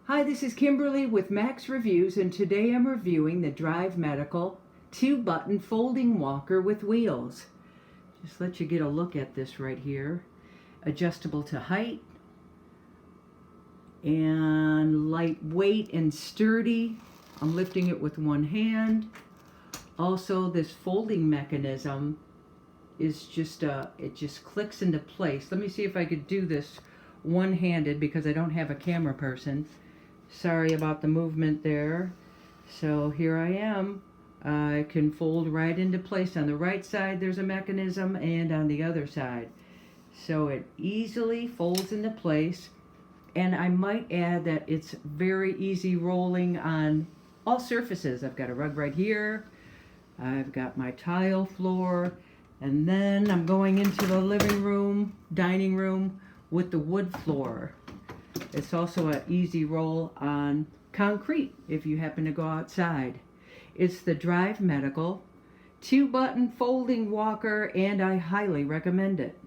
Hi, this is Kimberly with Max Reviews, and today I'm reviewing the Drive Medical 2-button folding walker with wheels. Just let you get a look at this right here. Adjustable to height and lightweight and sturdy. I'm lifting it with one hand. Also, this folding mechanism is just it just clicks into place. Let me see if I could do this one-handed because I don't have a camera person. Sorry about the movement there. So here I am. I can fold right into place. On the right side there's a mechanism, and on the other side. So it easily folds into place. And I might add that it's very easy rolling on all surfaces. I've got a rug right here. I've got my tile floor. And then I'm going into the living room, dining room with the wood floor. It's also an easy roll on concrete if you happen to go outside. It's the Drive Medical 2-button folding walker, and I highly recommend it.